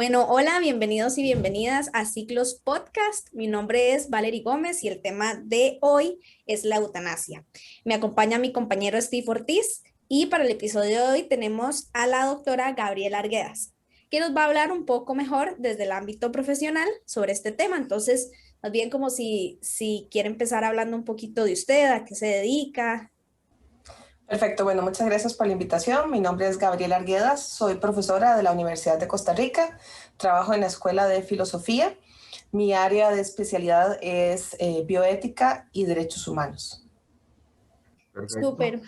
Bueno, hola, bienvenidos y bienvenidas a Ciclos Podcast. Mi nombre es Valerie Gómez y el tema de hoy es la eutanasia. Me acompaña mi compañero Steve Ortiz y para el episodio de hoy tenemos a la doctora Gabriela Arguedas, que nos va a hablar un poco mejor desde el ámbito profesional sobre este tema. Entonces, más bien como si quiere empezar hablando un poquito de usted, a qué se dedica. Perfecto, bueno, muchas gracias por la invitación. Mi nombre es Gabriela Arguedas, soy profesora de la Universidad de Costa Rica, trabajo en la Escuela de Filosofía. Mi área de especialidad es bioética y derechos humanos. Perfecto. Súper.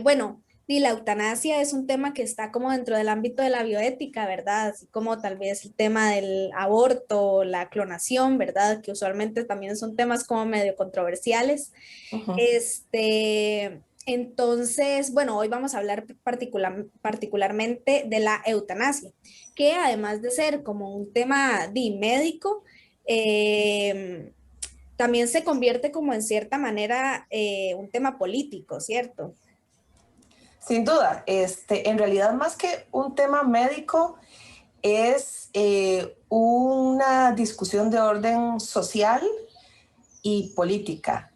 Bueno, y la eutanasia es un tema que está como dentro del ámbito de la bioética, ¿verdad? Así como tal vez el tema del aborto, la clonación, ¿verdad? Que usualmente también son temas como medio controversiales. Ujú. Entonces, bueno, hoy vamos a hablar particularmente de la eutanasia, que además de ser como un tema médico, eh, también se convierte como en cierta manera un tema político, ¿cierto? Sin duda, en realidad más que un tema médico, es una discusión de orden social y política,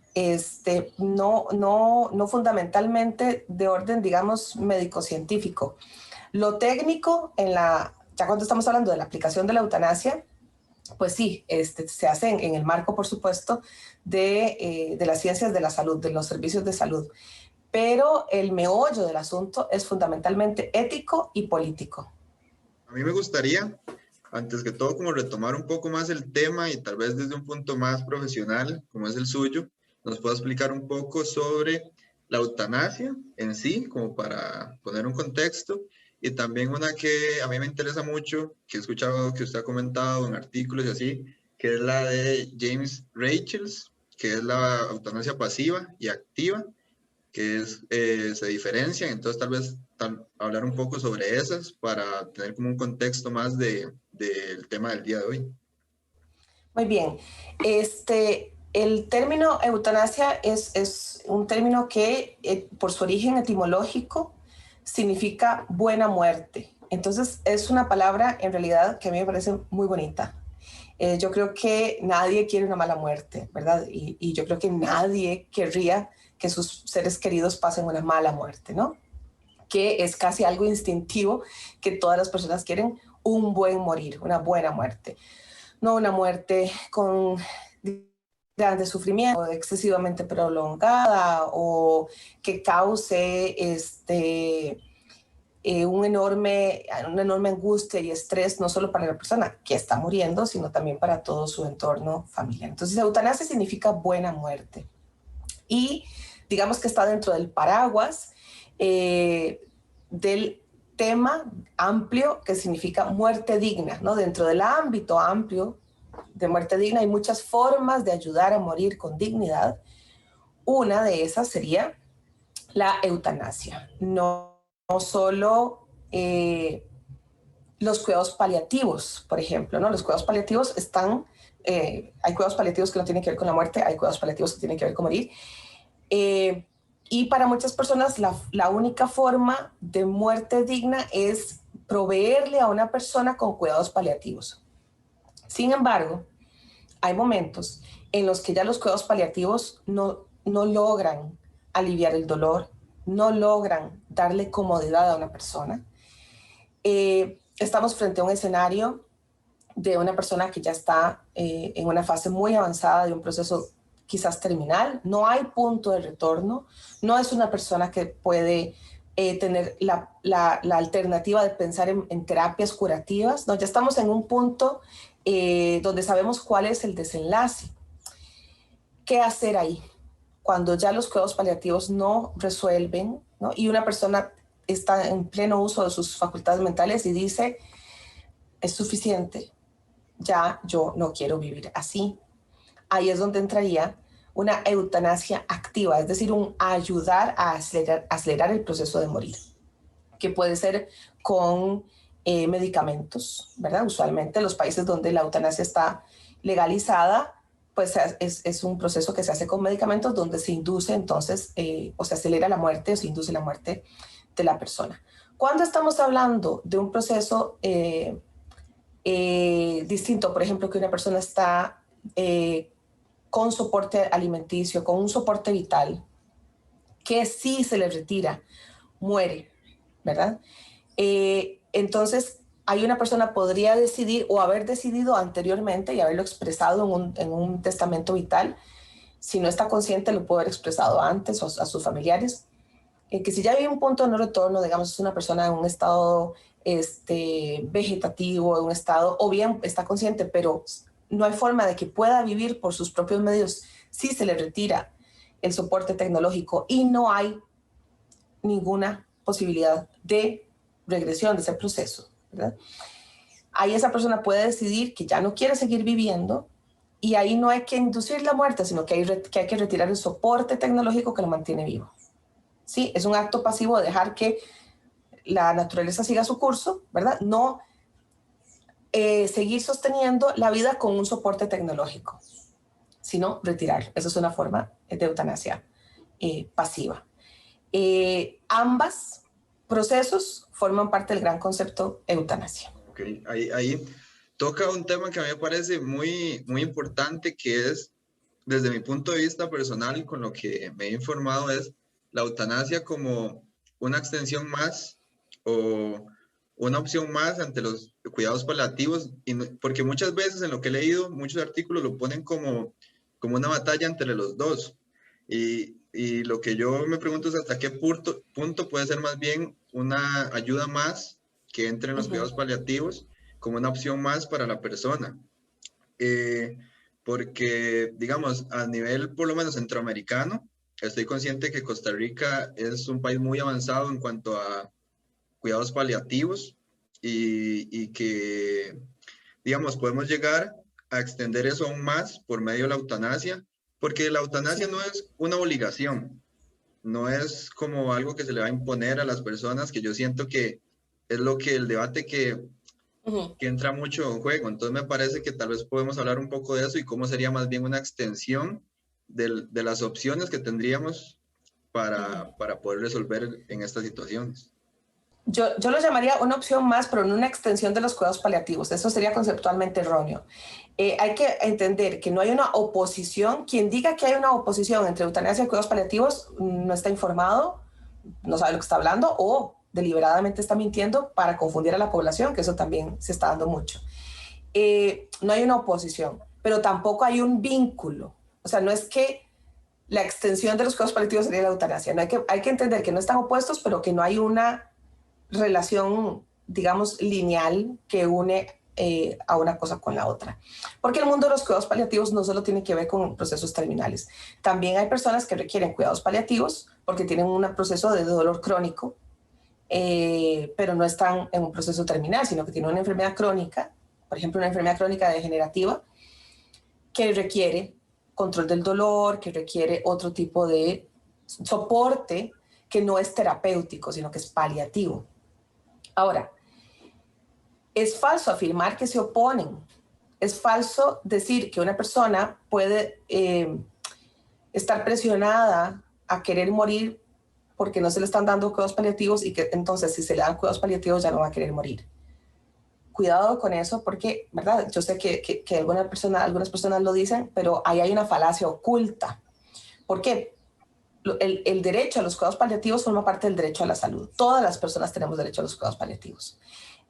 no fundamentalmente de orden, digamos, médico-científico. Lo técnico, ya cuando estamos hablando de la aplicación de la eutanasia, pues sí, se hace en el marco, por supuesto, de las ciencias de la salud, de los servicios de salud. Pero el meollo del asunto es fundamentalmente ético y político. A mí me gustaría, antes que todo, como retomar un poco más el tema y tal vez desde un punto más profesional, como es el suyo, nos pueda explicar un poco sobre la eutanasia en sí, como para poner un contexto, y también una que a mí me interesa mucho, que he escuchado que usted ha comentado en artículos y así, que es la de James Rachels, que es la eutanasia pasiva y activa, se diferencian, entonces tal vez hablar un poco sobre esas para tener como un contexto más del tema del día de hoy. Muy bien. El término eutanasia es un término que, por su origen etimológico, significa buena muerte. Entonces, es una palabra en realidad que a mí me parece muy bonita. Yo creo que nadie quiere una mala muerte, ¿verdad? Y yo creo que nadie querría que sus seres queridos pasen una mala muerte, ¿no? Que es casi algo instintivo, que todas las personas quieren un buen morir, una buena muerte, no una muerte con grandes sufrimiento, excesivamente prolongada o que cause una enorme angustia y estrés, no solo para la persona que está muriendo, sino también para todo su entorno familiar. Entonces, eutanasia significa buena muerte. Y digamos que está dentro del paraguas del tema amplio que significa muerte digna, ¿no? Dentro del ámbito amplio de muerte digna hay muchas formas de ayudar a morir con dignidad. Una de esas sería la eutanasia. No solo los cuidados paliativos, por ejemplo, ¿no? Los cuidados paliativos hay cuidados paliativos que no tienen que ver con la muerte, hay cuidados paliativos que tienen que ver con morir. Eh, y para muchas personas la única forma de muerte digna es proveerle a una persona con cuidados paliativos. Sin embargo, hay momentos en los que ya los cuidados paliativos no logran aliviar el dolor, no logran darle comodidad a una persona. Estamos frente a un escenario de una persona que ya está en una fase muy avanzada de un proceso quizás terminal, no hay punto de retorno, no es una persona que puede tener la alternativa de pensar en terapias curativas, no, ya estamos en un punto donde sabemos cuál es el desenlace. ¿Qué hacer ahí? Cuando ya los cuidados paliativos no resuelven, ¿no? Y una persona está en pleno uso de sus facultades mentales y dice, es suficiente, ya yo no quiero vivir así. Ahí es donde entraría una eutanasia activa, es decir, un ayudar a acelerar el proceso de morir, que puede ser con medicamentos, ¿verdad? Usualmente los países donde la eutanasia está legalizada, pues es un proceso que se hace con medicamentos donde se induce entonces, o se acelera la muerte o se induce la muerte de la persona. Cuando estamos hablando de un proceso Distinto, por ejemplo, que una persona está con soporte alimenticio, con un soporte vital, que si se le retira, muere, ¿verdad? Entonces, hay una persona podría decidir o haber decidido anteriormente y haberlo expresado en un testamento vital. Si no está consciente, lo puede haber expresado antes a sus familiares. Que si ya hay un punto de no retorno, digamos, es una persona en un estado vegetativo, en un estado, o bien está consciente, pero no hay forma de que pueda vivir por sus propios medios si se le retira el soporte tecnológico y no hay ninguna posibilidad de regresión de ese proceso, ¿verdad? Ahí esa persona puede decidir que ya no quiere seguir viviendo y ahí no hay que inducir la muerte, sino que hay que retirar el soporte tecnológico que lo mantiene vivo. Sí, es un acto pasivo de dejar que la naturaleza siga su curso, ¿verdad? No seguir sosteniendo la vida con un soporte tecnológico, sino retirar. Esa es una forma de eutanasia pasiva. Ambas procesos forman parte del gran concepto eutanasia. Ok, ahí toca un tema que a mí me parece muy, muy importante, que es, desde mi punto de vista personal, con lo que me he informado, es la eutanasia como una extensión más o una opción más ante los cuidados paliativos, porque muchas veces en lo que he leído, muchos artículos lo ponen como una batalla entre los dos. Y lo que yo me pregunto es hasta qué punto puede ser más bien una ayuda más que entre en los cuidados paliativos como una opción más para la persona. Porque, digamos, a nivel por lo menos centroamericano, estoy consciente que Costa Rica es un país muy avanzado en cuanto a cuidados paliativos y que, digamos, podemos llegar a extender eso aún más por medio de la eutanasia, porque la eutanasia Sí. no es una obligación, no es como algo que se le va a imponer a las personas, que yo siento que es lo que el debate que entra mucho en juego. Entonces me parece que tal vez podemos hablar un poco de eso y cómo sería más bien una extensión de las opciones que tendríamos para poder resolver en estas situaciones. Yo lo llamaría una opción más, pero no una extensión de los cuidados paliativos. Eso sería conceptualmente erróneo. Hay que entender que no hay una oposición. Quien diga que hay una oposición entre eutanasia y cuidados paliativos no está informado, no sabe lo que está hablando o deliberadamente está mintiendo para confundir a la población, que eso también se está dando mucho. No hay una oposición, pero tampoco hay un vínculo. O sea, no es que la extensión de los cuidados paliativos sería la eutanasia. No hay que entender que no están opuestos, pero que no hay una relación, digamos, lineal que une a una cosa con la otra. Porque el mundo de los cuidados paliativos no solo tiene que ver con procesos terminales. También hay personas que requieren cuidados paliativos porque tienen un proceso de dolor crónico, pero no están en un proceso terminal, sino que tienen una enfermedad crónica, por ejemplo, una enfermedad crónica degenerativa, que requiere control del dolor, que requiere otro tipo de soporte que no es terapéutico, sino que es paliativo. Ahora, es falso afirmar que se oponen. Es falso decir que una persona puede estar presionada a querer morir porque no se le están dando cuidados paliativos y que entonces si se le dan cuidados paliativos ya no va a querer morir. Cuidado con eso porque, ¿verdad? Yo sé que algunas personas lo dicen, pero ahí hay una falacia oculta. ¿Por qué? El derecho a los cuidados paliativos forma parte del derecho a la salud. Todas las personas tenemos derecho a los cuidados paliativos.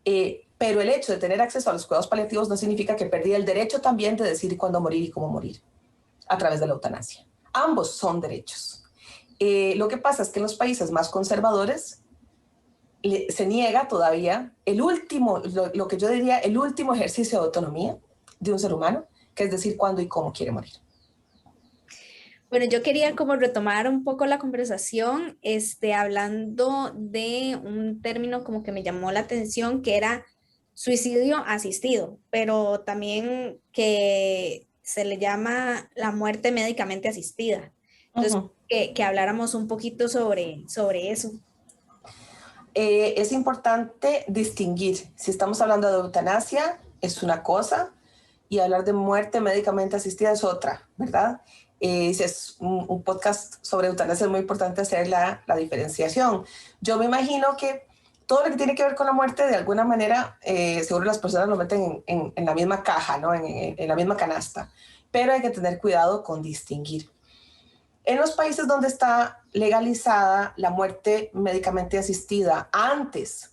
Pero el hecho de tener acceso a los cuidados paliativos no significa que perdí el derecho también de decidir cuándo morir y cómo morir a través de la eutanasia. Ambos son derechos. Lo que pasa es que en los países más conservadores se niega todavía lo que yo diría, el último ejercicio de autonomía de un ser humano, que es decir cuándo y cómo quiere morir. Bueno, yo quería como retomar un poco la conversación, hablando de un término como que me llamó la atención, que era suicidio asistido, pero también que se le llama la muerte médicamente asistida. Entonces, que habláramos un poquito sobre eso. Es importante distinguir. Si estamos hablando de eutanasia, es una cosa, y hablar de muerte médicamente asistida es otra, ¿verdad? Si es un podcast sobre eutanasia, es muy importante hacer la diferenciación. Yo me imagino que todo lo que tiene que ver con la muerte, de alguna manera, seguro las personas lo meten en la misma caja, ¿no? En la misma canasta, pero hay que tener cuidado con distinguir. En los países donde está legalizada la muerte médicamente asistida, antes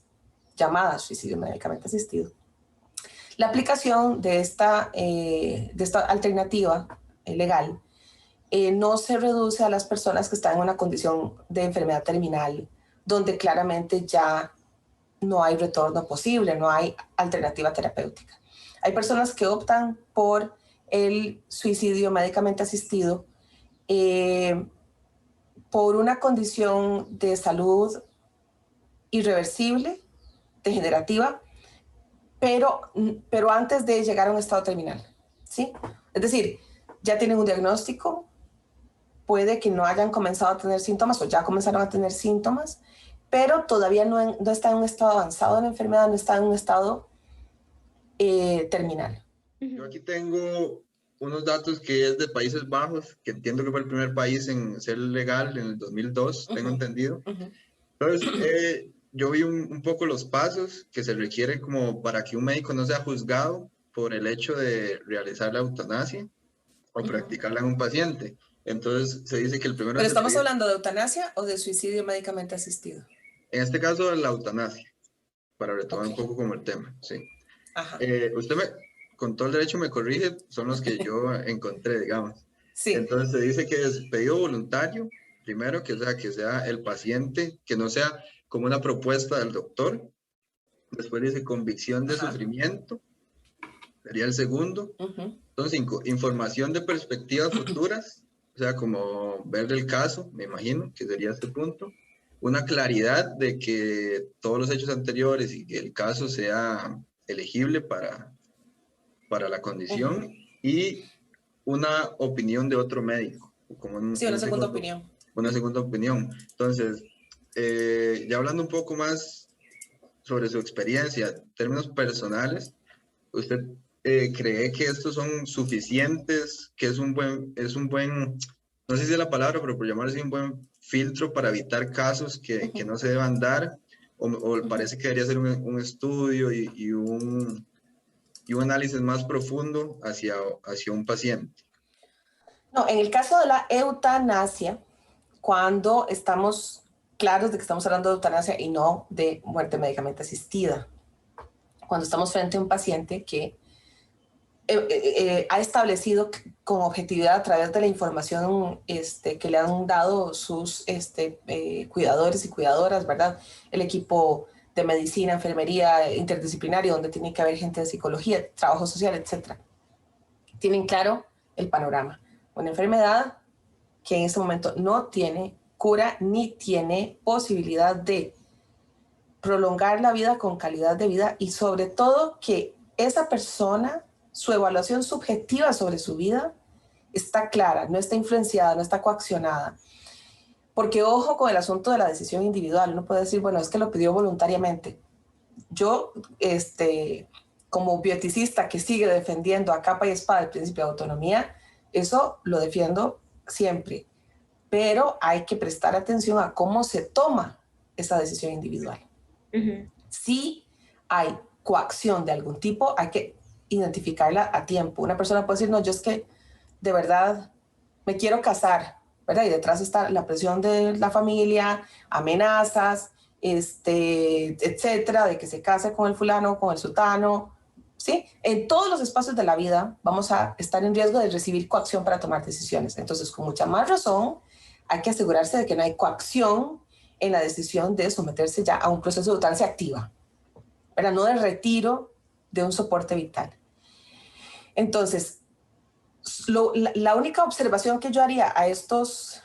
llamada suicidio médicamente asistido, la aplicación de esta alternativa legal no se reduce a las personas que están en una condición de enfermedad terminal, donde claramente ya no hay retorno posible, no hay alternativa terapéutica. Hay personas que optan por el suicidio médicamente asistido por una condición de salud irreversible, degenerativa, pero antes de llegar a un estado terminal, ¿sí? Es decir, ya tienen un diagnóstico, puede que no hayan comenzado a tener síntomas o ya comenzaron a tener síntomas, pero todavía no está en un estado avanzado de la enfermedad, no está en un estado terminal. Yo aquí tengo unos datos que es de Países Bajos, que entiendo que fue el primer país en ser legal en el 2002, tengo entendido. Entonces, yo vi un poco los pasos que se requieren como para que un médico no sea juzgado por el hecho de realizar la eutanasia o practicarla en un paciente. Entonces, se dice que el primero... ¿Pero estamos hablando de eutanasia o de suicidio médicamente asistido? En este caso, la eutanasia, para retomar un poco como el tema, sí. Usted con todo el derecho me corrige, son los que yo encontré, digamos. Sí. Entonces, se dice que es pedido voluntario, primero, que sea el paciente, que no sea como una propuesta del doctor. Después dice convicción de sufrimiento, sería el segundo. Son 5, información de perspectivas futuras, o sea, como ver el caso, me imagino, que sería este punto. Una claridad de que todos los hechos anteriores y que el caso sea elegible para la condición, y una opinión de otro médico. Como una segunda opinión. Una segunda opinión. Entonces, ya hablando un poco más sobre su experiencia, en términos personales, ¿usted cree que estos son suficientes, que es un buen, no sé si es la palabra, pero por llamarlo así, un buen filtro para evitar casos que no se deban dar? ¿O parece que debería ser un estudio y un análisis más profundo hacia un paciente? No, en el caso de la eutanasia, cuando estamos claros de que estamos hablando de eutanasia y no de muerte médicamente asistida, cuando estamos frente a un paciente que ha establecido con objetividad a través de la información que le han dado sus cuidadores y cuidadoras, ¿verdad? El equipo de medicina, enfermería, interdisciplinario, donde tiene que haber gente de psicología, trabajo social, etc. Tienen claro el panorama. Una enfermedad que en este momento no tiene cura ni tiene posibilidad de prolongar la vida con calidad de vida, y sobre todo que esa persona, su evaluación subjetiva sobre su vida está clara, no está influenciada, no está coaccionada. Porque ojo con el asunto de la decisión individual. Uno puede decir, bueno, es que lo pidió voluntariamente. Yo, como bioeticista que sigue defendiendo a capa y espada el principio de autonomía, eso lo defiendo siempre. Pero hay que prestar atención a cómo se toma esa decisión individual. Si hay coacción de algún tipo, hay que identificarla a tiempo. Una persona puede decir, no, yo es que de verdad me quiero casar, ¿verdad? Y detrás está la presión de la familia, amenazas, etcétera, de que se case con el fulano, con el sutano, ¿sí? En todos los espacios de la vida vamos a estar en riesgo de recibir coacción para tomar decisiones. Entonces, con mucha más razón, hay que asegurarse de que no hay coacción en la decisión de someterse ya a un proceso de eutanasia activa, ¿verdad? No de retiro de un soporte vital. Entonces, la única observación que yo haría a estos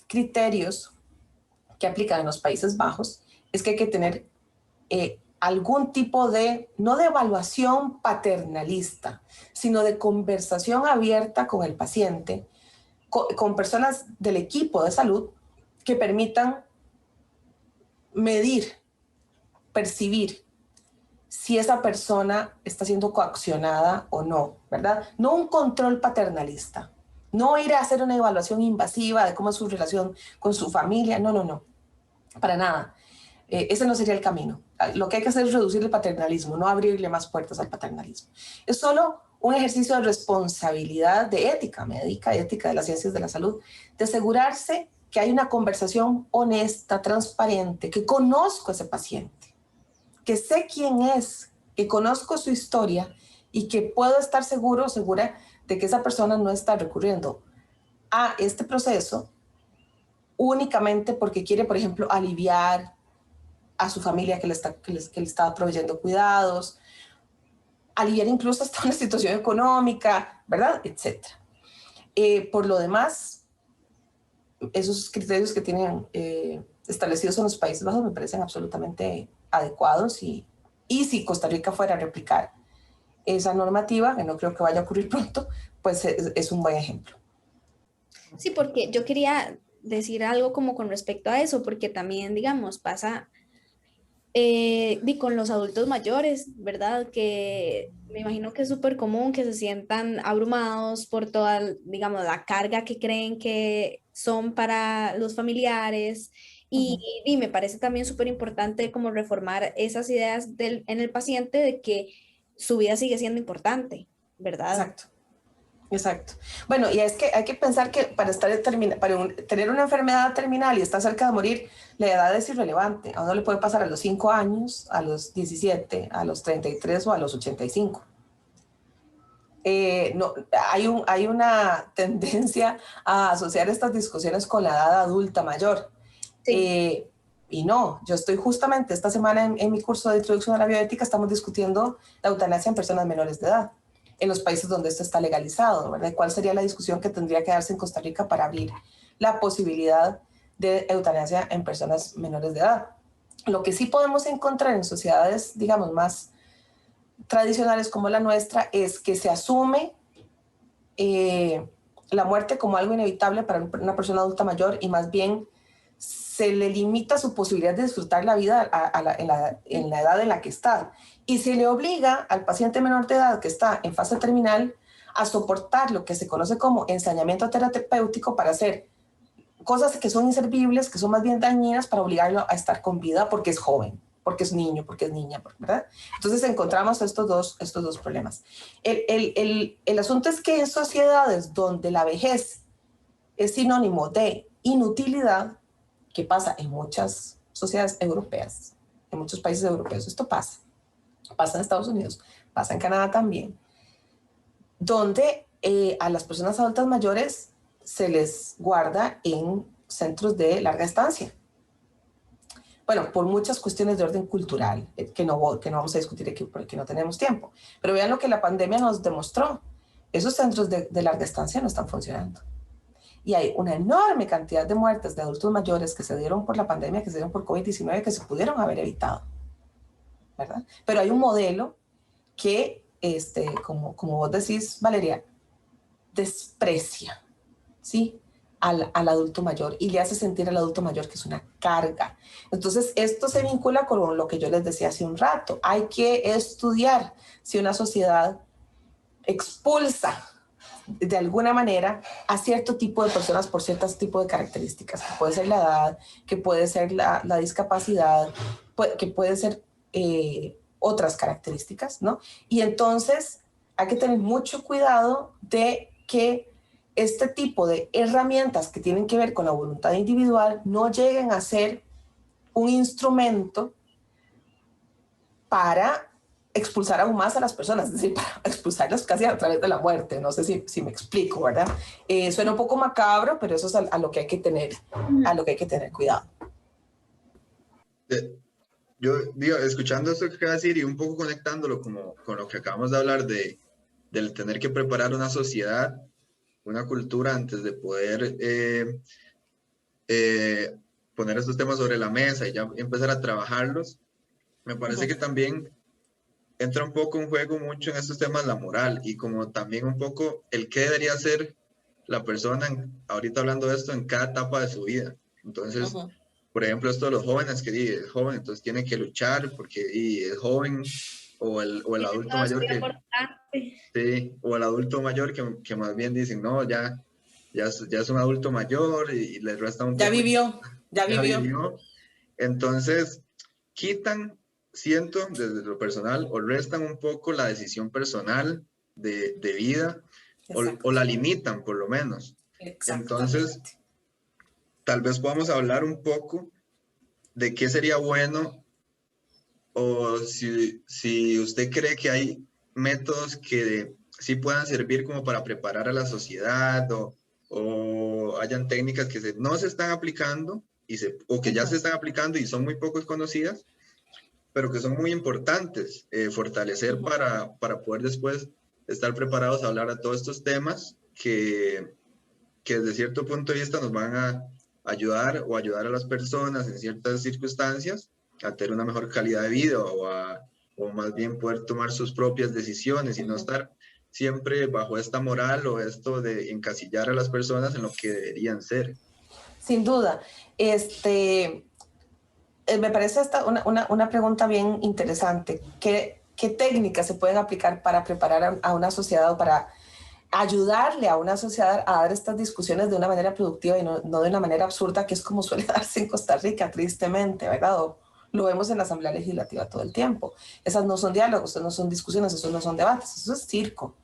criterios que aplican en los Países Bajos es que hay que tener algún tipo de, no de evaluación paternalista, sino de conversación abierta con el paciente, con personas del equipo de salud que permitan medir, percibir si esa persona está siendo coaccionada o no, ¿verdad? No un control paternalista, no ir a hacer una evaluación invasiva de cómo es su relación con su familia, no, para nada. Ese no sería el camino. Lo que hay que hacer es reducir el paternalismo, no abrirle más puertas al paternalismo. Es solo un ejercicio de responsabilidad, de ética médica, ética de las ciencias de la salud, de asegurarse que hay una conversación honesta, transparente, que conozco a ese paciente, que sé quién es, que conozco su historia y que puedo estar seguro o segura de que esa persona no está recurriendo a este proceso únicamente porque quiere, por ejemplo, aliviar a su familia que le estaba proveyendo cuidados, aliviar incluso hasta una situación económica, ¿verdad? Etcétera. Por lo demás, esos criterios que tienen establecidos en los Países Bajos me parecen absolutamente adecuados y si Costa Rica fuera a replicar esa normativa, que no creo que vaya a ocurrir pronto, pues es un buen ejemplo. Sí, porque yo quería decir algo como con respecto a eso, porque también, digamos, pasa con los adultos mayores, ¿verdad? Que me imagino que es súper común que se sientan abrumados por toda, digamos, la carga que creen que son para los familiares. Y me parece también súper importante como reformar esas ideas en el paciente de que su vida sigue siendo importante, ¿verdad? Exacto. Exacto. Bueno, y es que hay que pensar que para tener una enfermedad terminal y estar cerca de morir, la edad es irrelevante. A uno le puede pasar a los 5 años, a los 17, a los 33 o a los 85. No, hay una tendencia a asociar estas discusiones con la edad adulta mayor. Sí. Y no, yo estoy justamente esta semana en mi curso de introducción a la bioética, estamos discutiendo la eutanasia en personas menores de edad, en los países donde esto está legalizado, ¿verdad? ¿Cuál sería la discusión que tendría que darse en Costa Rica para abrir la posibilidad de eutanasia en personas menores de edad? Lo que sí podemos encontrar en sociedades, digamos, más tradicionales como la nuestra, es que se asume la muerte como algo inevitable para una persona adulta mayor y más bien se le limita su posibilidad de disfrutar la vida en la edad en la que está. Y se le obliga al paciente menor de edad que está en fase terminal a soportar lo que se conoce como ensañamiento terapéutico para hacer cosas que son inservibles, que son más bien dañinas para obligarlo a estar con vida porque es joven, porque es niño, porque es niña, ¿verdad? Entonces encontramos estos dos problemas. El asunto es que en sociedades donde la vejez es sinónimo de inutilidad, que pasa en muchas sociedades europeas, en muchos países europeos, esto pasa en Estados Unidos, pasa en Canadá también, donde a las personas adultas mayores se les guarda en centros de larga estancia. Bueno, por muchas cuestiones de orden cultural, que no vamos a discutir aquí porque no tenemos tiempo. Pero vean lo que la pandemia nos demostró. Esos centros de larga estancia no están funcionando. Y hay una enorme cantidad de muertes de adultos mayores que se dieron por la pandemia, que se dieron por COVID-19, que se pudieron haber evitado, ¿verdad? Pero hay un modelo que, como vos decís, Valeria, desprecia, ¿sí?, al adulto mayor y le hace sentir al adulto mayor que es una carga. Entonces, esto se vincula con lo que yo les decía hace un rato. Hay que estudiar si una sociedad expulsa de alguna manera a cierto tipo de personas por ciertos tipos de características, que puede ser la edad, que puede ser la discapacidad, que puede ser otras características, ¿no? Y entonces hay que tener mucho cuidado de que este tipo de herramientas que tienen que ver con la voluntad individual no lleguen a ser un instrumento para expulsar aún más a las personas, es decir, para expulsarlas casi a través de la muerte. No sé si me explico, ¿verdad? Suena un poco macabro, pero eso es a lo que hay que tener, cuidado. Yo digo, escuchando esto que acaba de decir y un poco conectándolo como con lo que acabamos de hablar del tener que preparar una sociedad, una cultura antes de poder poner estos temas sobre la mesa y ya empezar a trabajarlos, me parece que también entra un poco en juego mucho en estos temas la moral y como también un poco el qué debería ser la persona, ahorita hablando de esto, en cada etapa de su vida. Entonces, por ejemplo, esto de los jóvenes, que es joven, entonces tiene que luchar porque es joven, o el adulto mayor o el adulto mayor que más bien dicen, no, ya es un adulto mayor y le resta un poco. Ya vivió. Entonces, quitan, siento desde lo personal, o restan un poco la decisión personal de vida, o la limitan por lo menos. Entonces, tal vez podamos hablar un poco de qué sería bueno, o si usted cree que hay métodos que sí puedan servir como para preparar a la sociedad, o hayan técnicas que no se están aplicando o que ya se están aplicando y son muy poco conocidas, pero que son muy importantes fortalecer para poder después estar preparados a hablar a todos estos temas que desde cierto punto de vista nos van a ayudar o ayudar a las personas en ciertas circunstancias a tener una mejor calidad de vida, o más bien poder tomar sus propias decisiones y no estar siempre bajo esta moral o esto de encasillar a las personas en lo que deberían ser. Sin duda. Me parece una pregunta bien interesante. ¿Qué técnicas se pueden aplicar para preparar a una sociedad o para ayudarle a una sociedad a dar estas discusiones de una manera productiva y no de una manera absurda, que es como suele darse en Costa Rica, tristemente, ¿verdad? Lo vemos en la Asamblea Legislativa todo el tiempo. Esas no son diálogos, esas no son discusiones, esos no son debates, eso es circo.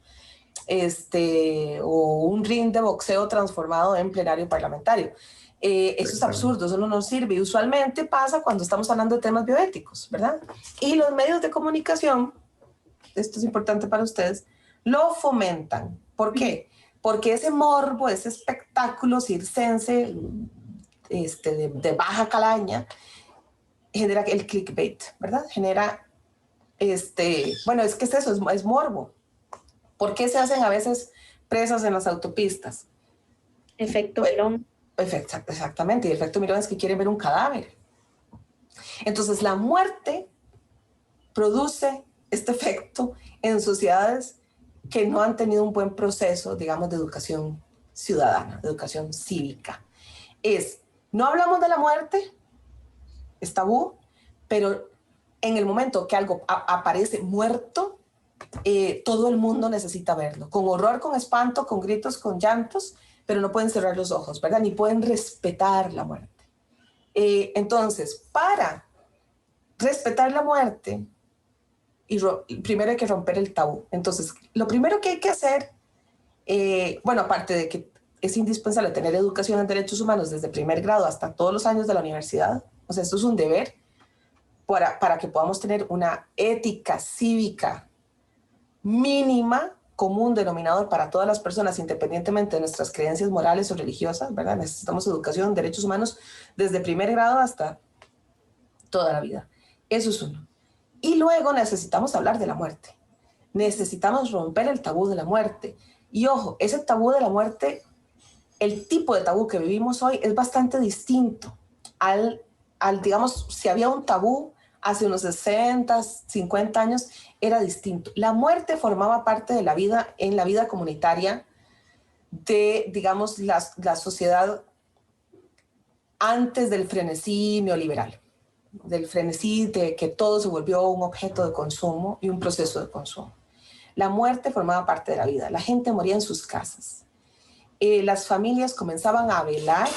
O un ring de boxeo transformado en plenario parlamentario. Eso es absurdo, eso no nos sirve. Y usualmente pasa cuando estamos hablando de temas bioéticos, ¿verdad? Y los medios de comunicación, esto es importante para ustedes, lo fomentan. ¿Por qué? Porque ese morbo, ese espectáculo circense de baja calaña, genera el clickbait, ¿verdad? Genera, bueno, es que es eso, es morbo. ¿Por qué se hacen a veces presas en las autopistas? Efecto Mirón. Exactamente, y el efecto Mirón es que quieren ver un cadáver. Entonces la muerte produce este efecto en sociedades que no han tenido un buen proceso, digamos, de educación ciudadana, de educación cívica. No hablamos de la muerte, es tabú, pero en el momento que algo aparece muerto, todo el mundo necesita verlo, con horror, con espanto, con gritos, con llantos, pero no pueden cerrar los ojos, ¿verdad? Ni pueden respetar la muerte. Entonces, para respetar la muerte, primero hay que romper el tabú. Entonces, lo primero que hay que hacer, bueno, aparte de que es indispensable tener educación en derechos humanos desde primer grado hasta todos los años de la universidad, o sea, esto es un deber para que podamos tener una ética cívica mínima, común denominador para todas las personas, independientemente de nuestras creencias morales o religiosas, ¿verdad? Necesitamos educación en derechos humanos desde primer grado hasta toda la vida. Eso es uno. Y luego necesitamos hablar de la muerte. Necesitamos romper el tabú de la muerte. Y ojo, ese tabú de la muerte, el tipo de tabú que vivimos hoy es bastante distinto al digamos, si había un tabú hace unos 60, 50 años, era distinto. La muerte formaba parte de la vida, en la vida comunitaria de, digamos, la sociedad antes del frenesí neoliberal, del frenesí de que todo se volvió un objeto de consumo y un proceso de consumo. La muerte formaba parte de la vida. La gente moría en sus casas. Las familias comenzaban a velar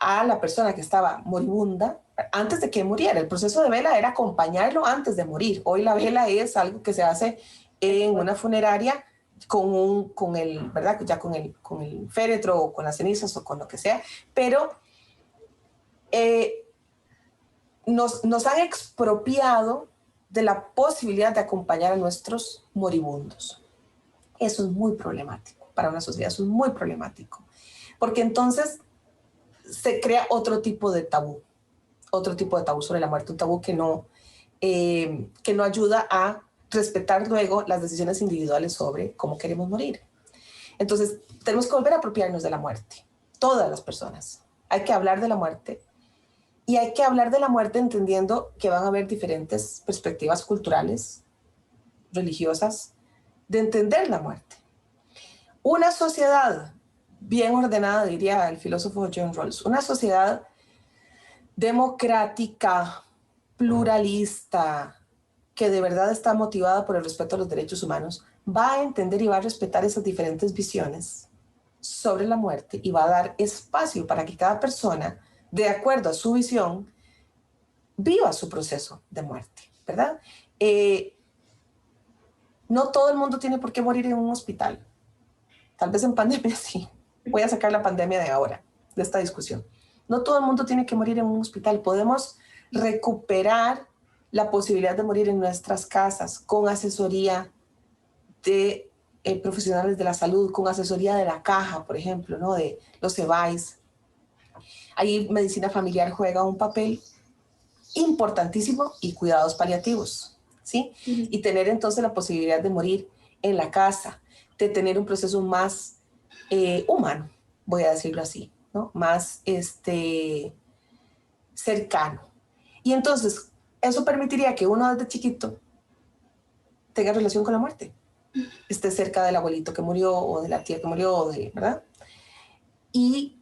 a la persona que estaba moribunda antes de que muriera. El proceso de vela era acompañarlo antes de morir. Hoy la vela es algo que se hace en una funeraria con el, ¿verdad? Ya con el féretro o con las cenizas o con lo que sea, pero nos han expropiado de la posibilidad de acompañar a nuestros moribundos. Eso es muy problemático para una sociedad, eso es muy problemático, porque entonces se crea otro tipo de tabú sobre la muerte, un tabú que no ayuda a respetar luego las decisiones individuales sobre cómo queremos morir. Entonces, tenemos que volver a apropiarnos de la muerte, todas las personas. Hay que hablar de la muerte, y hay que hablar de la muerte entendiendo que van a haber diferentes perspectivas culturales, religiosas, de entender la muerte. Una sociedad bien ordenada, diría el filósofo John Rawls, una sociedad democrática, pluralista, que de verdad está motivada por el respeto a los derechos humanos, va a entender y va a respetar esas diferentes visiones sobre la muerte y va a dar espacio para que cada persona, de acuerdo a su visión, viva su proceso de muerte, ¿verdad? No todo el mundo tiene por qué morir en un hospital. Tal vez en pandemia sí. Voy a sacar la pandemia de ahora, de esta discusión. No todo el mundo tiene que morir en un hospital. Podemos recuperar la posibilidad de morir en nuestras casas con asesoría de profesionales de la salud, con asesoría de la caja, por ejemplo, ¿no? De los EVAIS. Ahí medicina familiar juega un papel importantísimo y cuidados paliativos, ¿sí? Y tener entonces la posibilidad de morir en la casa, de tener un proceso más humano, voy a decirlo así, ¿no? Más cercano. Y entonces eso permitiría que uno desde chiquito tenga relación con la muerte, esté cerca del abuelito que murió o de la tía que murió, ¿verdad? Y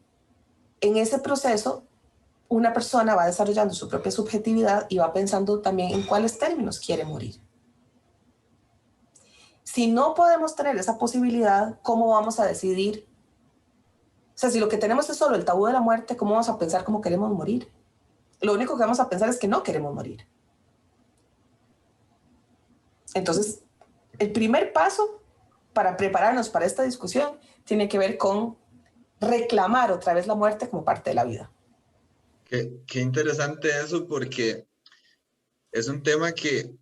en ese proceso una persona va desarrollando su propia subjetividad y va pensando también en cuáles términos quiere morir. Si no podemos tener esa posibilidad, ¿cómo vamos a decidir? O sea, si lo que tenemos es solo el tabú de la muerte, ¿cómo vamos a pensar cómo queremos morir? Lo único que vamos a pensar es que no queremos morir. Entonces, el primer paso para prepararnos para esta discusión tiene que ver con reclamar otra vez la muerte como parte de la vida. Qué interesante eso, porque es un tema que,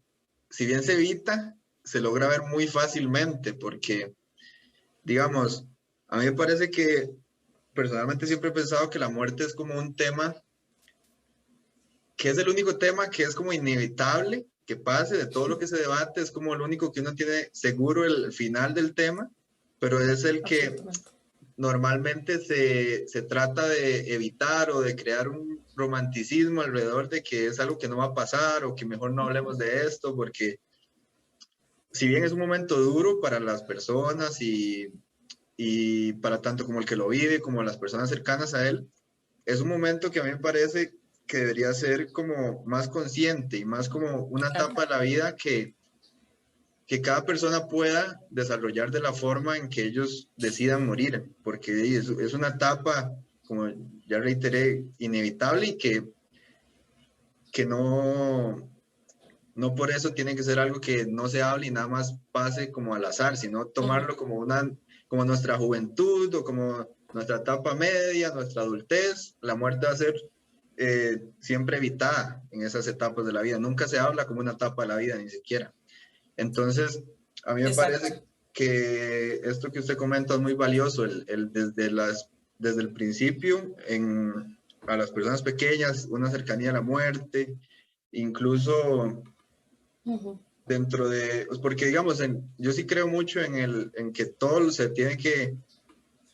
si bien se evita, se logra ver muy fácilmente, porque, digamos, a mí me parece que personalmente siempre he pensado que la muerte es como un tema, que es el único tema que es como inevitable que pase, de todo lo que se debate, es como el único que uno tiene seguro el final del tema, pero es el que normalmente se trata de evitar o de crear un romanticismo alrededor de que es algo que no va a pasar o que mejor no hablemos de esto, porque si bien es un momento duro para las personas y para tanto como el que lo vive como las personas cercanas a él, es un momento que a mí me parece que debería ser como más consciente y más como una etapa de la vida que cada persona pueda desarrollar de la forma en que ellos decidan morir, porque es una etapa, como ya reiteré, inevitable y que no por eso tiene que ser algo que no se hable y nada más pase como al azar, sino tomarlo como nuestra juventud o como nuestra etapa media, nuestra adultez. La muerte va a ser siempre evitada en esas etapas de la vida. Nunca se habla como una etapa de la vida, ni siquiera. Entonces, a mí me parece que esto que usted comenta es muy valioso, desde el principio, a las personas pequeñas, una cercanía a la muerte, incluso dentro de, porque digamos, yo sí creo mucho en que todo se tiene que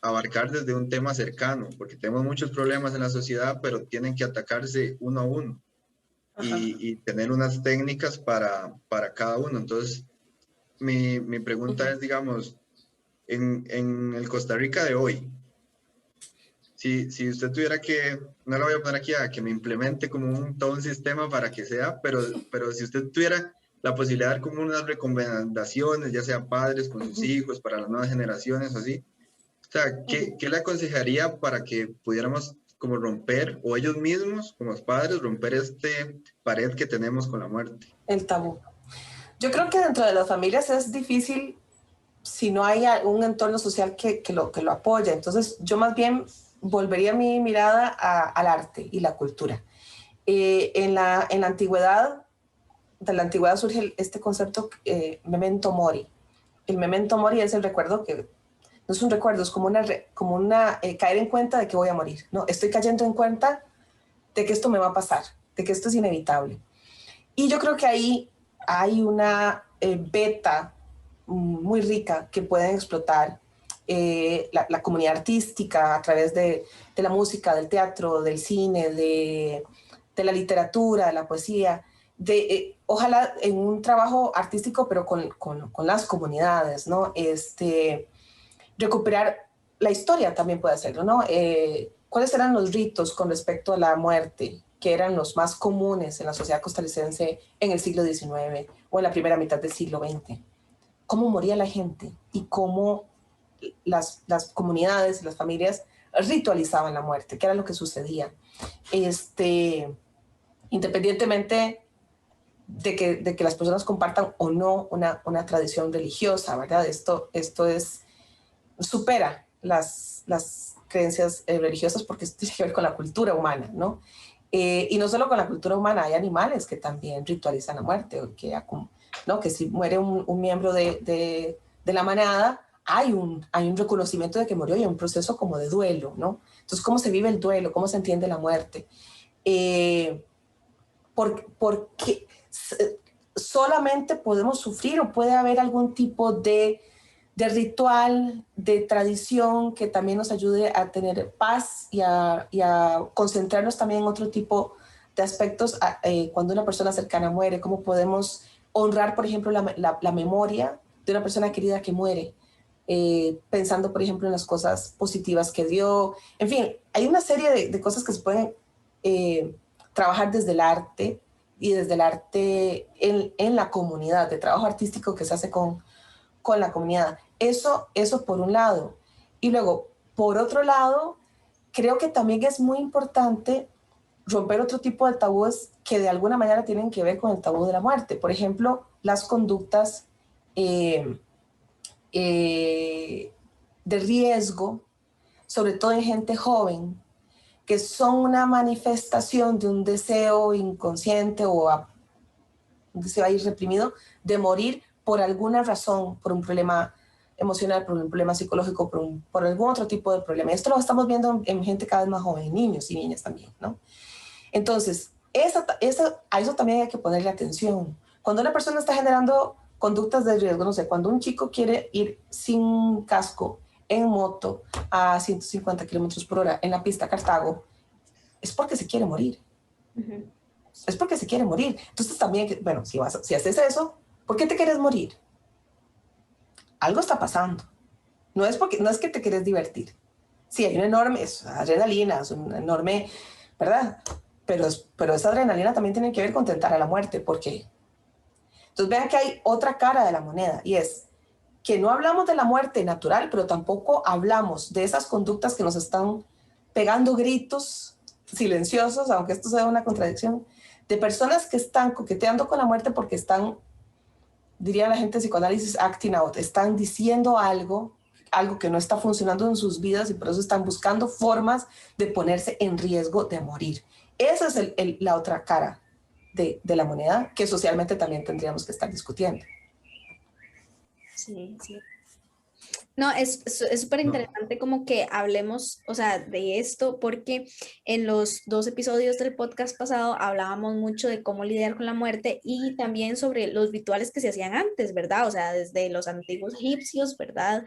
abarcar desde un tema cercano, porque tenemos muchos problemas en la sociedad, pero tienen que atacarse uno a uno. Y tener unas técnicas para cada uno. Entonces, mi pregunta es, digamos, en el Costa Rica de hoy, si usted tuviera que, no lo voy a poner aquí a que me implemente como todo un sistema para que sea, pero si usted tuviera la posibilidad de dar como unas recomendaciones, ya sea padres con sus hijos, para las nuevas generaciones, así, o sea, ¿qué le aconsejaría para que pudiéramos como romper, o ellos mismos, como padres, romper pared que tenemos con la muerte? El tabú. Yo creo que dentro de las familias es difícil si no hay un entorno social que lo apoya. Entonces, yo más bien volvería mi mirada al arte y la cultura. En la antigüedad, de la antigüedad surge este concepto memento mori. El memento mori es el recuerdo que no es un recuerdo, es como una caer en cuenta de que voy a morir, ¿no? Estoy cayendo en cuenta de que esto me va a pasar, de que esto es inevitable. Y yo creo que ahí hay una beta muy rica que pueden explotar la comunidad artística a través de la música, del teatro, del cine, de la literatura, de la poesía, ojalá en un trabajo artístico, pero con las comunidades, ¿no? Recuperar la historia también puede hacerlo, ¿no? ¿Cuáles eran los ritos con respecto a la muerte que eran los más comunes en la sociedad costarricense en el siglo XIX o en la primera mitad del siglo XX? ¿Cómo moría la gente y cómo las comunidades y las familias ritualizaban la muerte? ¿Qué era lo que sucedía? independientemente de que las personas compartan o no una tradición religiosa, ¿verdad? Esto supera las creencias religiosas porque esto tiene que ver con la cultura humana, ¿no? Y no solo con la cultura humana, hay animales que también ritualizan la muerte, ¿no? Que si muere un miembro de la manada, hay un reconocimiento de que murió y hay un proceso como de duelo, ¿no? Entonces, ¿cómo se vive el duelo? ¿Cómo se entiende la muerte? Porque solamente podemos sufrir o puede haber algún tipo de ritual, de tradición que también nos ayude a tener paz y a concentrarnos también en otro tipo de aspectos cuando una persona cercana muere, cómo podemos honrar, por ejemplo, la memoria de una persona querida que muere, pensando, por ejemplo, en las cosas positivas que dio. En fin, hay una serie de cosas que se pueden trabajar desde el arte y desde el arte en la comunidad, de trabajo artístico que se hace con la comunidad. Eso por un lado. Y luego, por otro lado, creo que también es muy importante romper otro tipo de tabúes que de alguna manera tienen que ver con el tabú de la muerte. Por ejemplo, las conductas de riesgo, sobre todo en gente joven, que son una manifestación de un deseo inconsciente o un deseo ahí reprimido de morir por alguna razón, por un problema emocional, por un problema psicológico, por algún otro tipo de problema. Esto lo estamos viendo en gente cada vez más joven, en niños y niñas también, ¿no? Entonces, a eso también hay que ponerle atención. Cuando una persona está generando conductas de riesgo, no sé, cuando un chico quiere ir sin casco en moto a 150 kilómetros por hora en la pista Cartago, es porque se quiere morir. Uh-huh. Es porque se quiere morir. Entonces también, bueno, si haces eso, ¿por qué te quieres morir? Algo está pasando. No es que te quieres divertir. Sí, hay una enorme adrenalina, es una enorme, ¿verdad? Pero esa adrenalina también tiene que ver con tentar a la muerte. ¿Por qué? Entonces vean que hay otra cara de la moneda y es que no hablamos de la muerte natural, pero tampoco hablamos de esas conductas que nos están pegando gritos silenciosos, aunque esto sea una contradicción, de personas que están coqueteando con la muerte porque están, diría la gente de psicoanálisis, acting out, están diciendo algo que no está funcionando en sus vidas y por eso están buscando formas de ponerse en riesgo de morir. Esa es la otra cara de la moneda que socialmente también tendríamos que estar discutiendo. Sí, sí. No, es súper interesante como que hablemos, o sea, de esto, porque en los 2 episodios del podcast pasado hablábamos mucho de cómo lidiar con la muerte y también sobre los rituales que se hacían antes, ¿verdad? O sea, desde los antiguos egipcios, ¿verdad?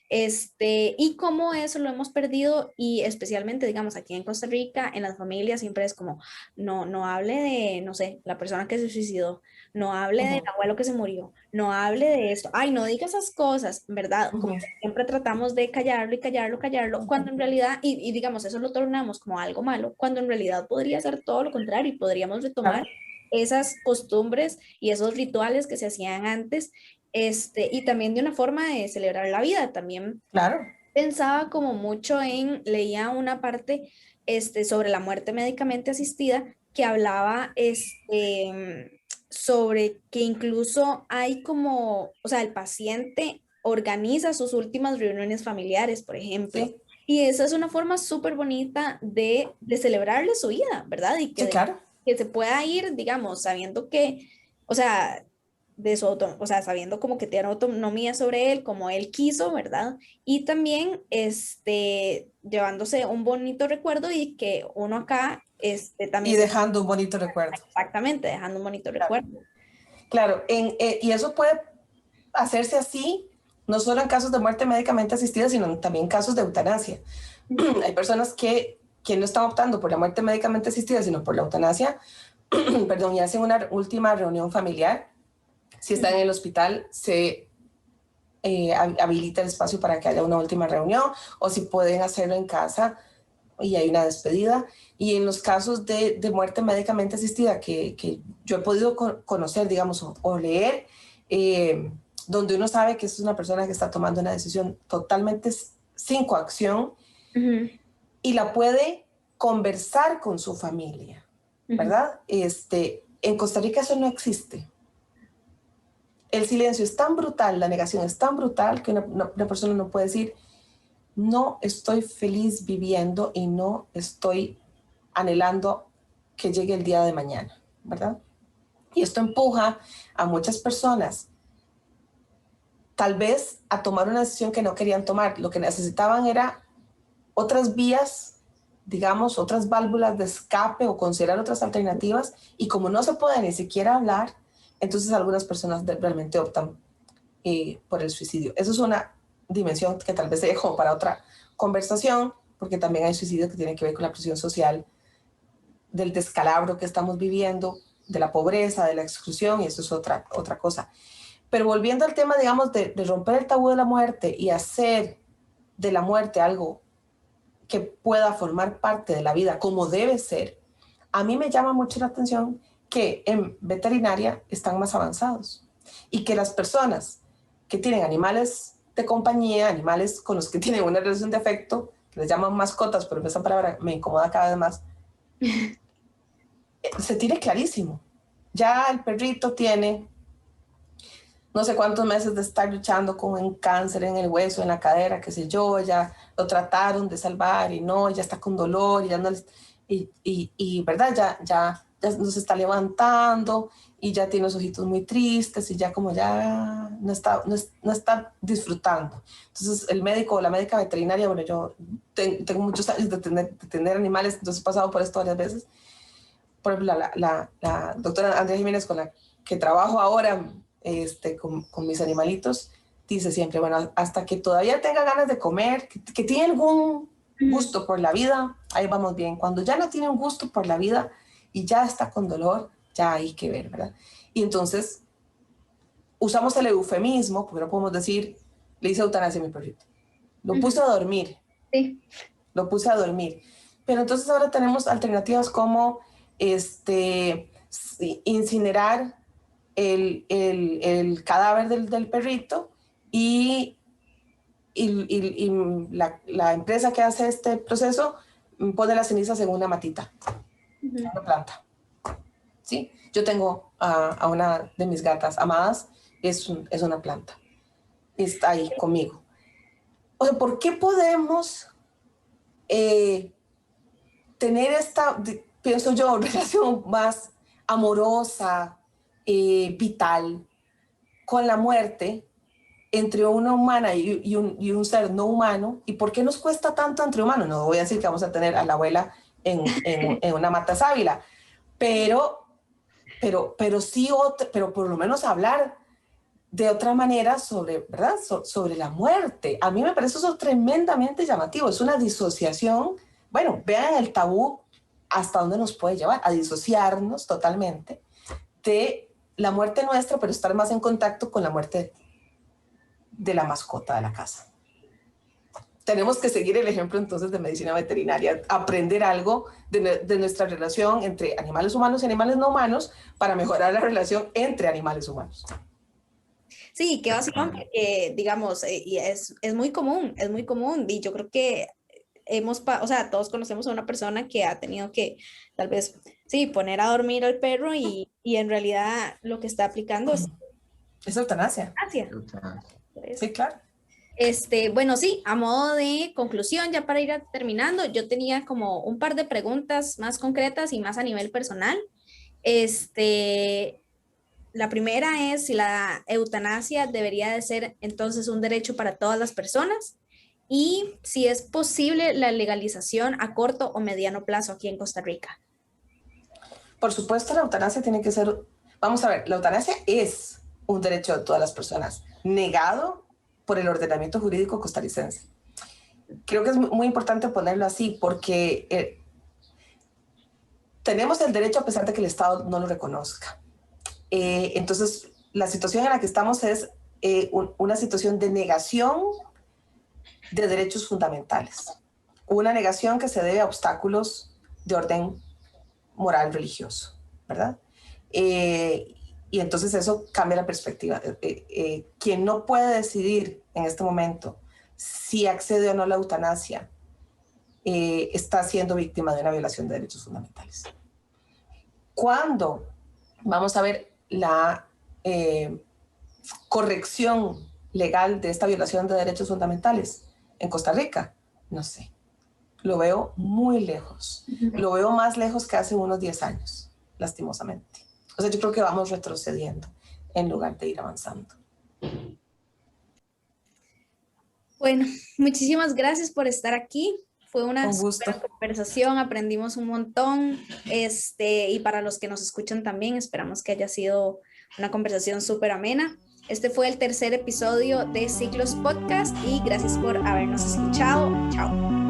Y cómo eso lo hemos perdido y especialmente, digamos, aquí en Costa Rica, en las familias siempre es como, no hable de, no sé, la persona que se suicidó, no hable del abuelo que se murió, no hable de esto, ay, no diga esas cosas, ¿verdad? Como que siempre tratamos de callarlo y callarlo, cuando en realidad, y digamos, eso lo tornamos como algo malo, cuando en realidad podría ser todo lo contrario y podríamos retomar esas costumbres y esos rituales que se hacían antes, y también de una forma de celebrar la vida, también. Claro. Pensaba como mucho leía una parte, sobre la muerte médicamente asistida que hablaba, sobre que incluso hay como, o sea, el paciente organiza sus últimas reuniones familiares, por ejemplo. Sí. Y esa es una forma súper bonita de celebrarle su vida, ¿verdad? Y que, sí, claro. Que se pueda ir, digamos, sabiendo que, o sea, o sea, sabiendo como que tiene autonomía sobre él, como él quiso, ¿verdad? Y también, llevándose un bonito recuerdo y que uno acá, también... Y dejando un bonito recuerdo. Exactamente, dejando un bonito recuerdo. Claro, y eso puede hacerse así, no solo en casos de muerte médicamente asistida, sino también en casos de eutanasia. Hay personas que no están optando por la muerte médicamente asistida, sino por la eutanasia, perdón, y hacen una última reunión familiar. Si están en el hospital, se habilita el espacio para que haya una última reunión, o si pueden hacerlo en casa y hay una despedida. Y en los casos de muerte médicamente asistida que yo he podido conocer, digamos, o leer, donde uno sabe que es una persona que está tomando una decisión totalmente sin coacción y la puede conversar con su familia. ¿verdad? En Costa Rica eso no existe. El silencio es tan brutal, la negación es tan brutal que una persona no puede decir, no estoy feliz viviendo y no estoy anhelando que llegue el día de mañana, ¿verdad? Y esto empuja a muchas personas tal vez a tomar una decisión que no querían tomar. Lo que necesitaban era otras vías, digamos, otras válvulas de escape o considerar otras alternativas, y como no se puede ni siquiera hablar, entonces algunas personas realmente optan por el suicidio. Eso es una dimensión que tal vez sería como para otra conversación, porque también hay suicidios que tienen que ver con la presión social, del descalabro que estamos viviendo, de la pobreza, de la exclusión, y eso es otra cosa. Pero volviendo al tema, digamos, de romper el tabú de la muerte y hacer de la muerte algo que pueda formar parte de la vida como debe ser, a mí me llama mucho la atención que en veterinaria están más avanzados y que las personas que tienen animales de compañía, animales con los que tienen una relación de afecto, que les llaman mascotas, pero esa palabra me incomoda cada vez más, se tiene clarísimo. Ya el perrito tiene no sé cuántos meses de estar luchando con un cáncer en el hueso, en la cadera, qué sé yo, ya lo trataron de salvar y no, ya está con dolor y ya no y verdad, ya no se está levantando y ya tiene los ojitos muy tristes y ya como ya no está disfrutando. Entonces el médico o la médica veterinaria, bueno, yo tengo muchos años de tener animales, entonces he pasado por esto varias veces. Por ejemplo, la doctora Andrea Jiménez, con la que trabajo ahora, con mis animalitos, dice siempre, bueno, hasta que todavía tenga ganas de comer, que tiene algún gusto por la vida, ahí vamos bien. Cuando ya no tiene un gusto por la vida y ya está con dolor, ya hay que ver, ¿verdad? Y entonces usamos el eufemismo, porque no podemos decir, le hice eutanasia a mi perrito. Lo puse a dormir. Sí. Lo puse a dormir. Pero entonces ahora tenemos alternativas como incinerar el cadáver del perrito y la empresa que hace este proceso pone las cenizas en una matita, una planta. ¿Sí? Yo tengo a una de mis gatas amadas, es una planta, está ahí conmigo. O sea, ¿por qué podemos tener esta, pienso yo, relación más amorosa, vital con la muerte entre una humana y un ser no humano? ¿Y por qué nos cuesta tanto entre humanos? No voy a decir que vamos a tener a la abuela en una mata sábila, pero sí, pero por lo menos hablar de otra manera sobre, ¿verdad? Sobre la muerte. A mí me parece eso tremendamente llamativo. Es una disociación. Bueno, vean el tabú hasta dónde nos puede llevar, a disociarnos totalmente de la muerte nuestra, pero estar más en contacto con la muerte de la mascota de la casa. Tenemos que seguir el ejemplo entonces de medicina veterinaria, aprender algo de nuestra relación entre animales humanos y animales no humanos para mejorar la relación entre animales humanos. Sí, qué vacilón, digamos, y es muy común, y yo creo que o sea, todos conocemos a una persona que ha tenido que, tal vez, sí, poner a dormir al perro y en realidad lo que está aplicando Es eutanasia. Eutanasia. Sí, claro. Bueno, sí, a modo de conclusión, ya para ir terminando, yo tenía como un par de preguntas más concretas y más a nivel personal. La primera es si la eutanasia debería de ser entonces un derecho para todas las personas y si es posible la legalización a corto o mediano plazo aquí en Costa Rica. Por supuesto, la eutanasia tiene que ser, vamos a ver, la eutanasia es un derecho de todas las personas, negado por el ordenamiento jurídico costarricense. Creo que es muy importante ponerlo así porque tenemos el derecho a pesar de que el Estado no lo reconozca. Entonces, la situación en la que estamos es una situación de negación de derechos fundamentales, una negación que se debe a obstáculos de orden moral religioso, ¿verdad? Y entonces eso cambia la perspectiva. Quien no puede decidir en este momento si accede o no a la eutanasia está siendo víctima de una violación de derechos fundamentales. ¿Cuándo vamos a ver la corrección legal de esta violación de derechos fundamentales? ¿En Costa Rica? No sé. Lo veo muy lejos. Lo veo más lejos que hace unos 10 años, lastimosamente. O sea, yo creo que vamos retrocediendo en lugar de ir avanzando. Bueno, muchísimas gracias por estar aquí. Fue una Un gusto. super conversación, aprendimos un montón. Y para los que nos escuchan también, esperamos que haya sido una conversación súper amena. Este fue el tercer episodio de Ciclos Podcast y gracias por habernos escuchado. Chao.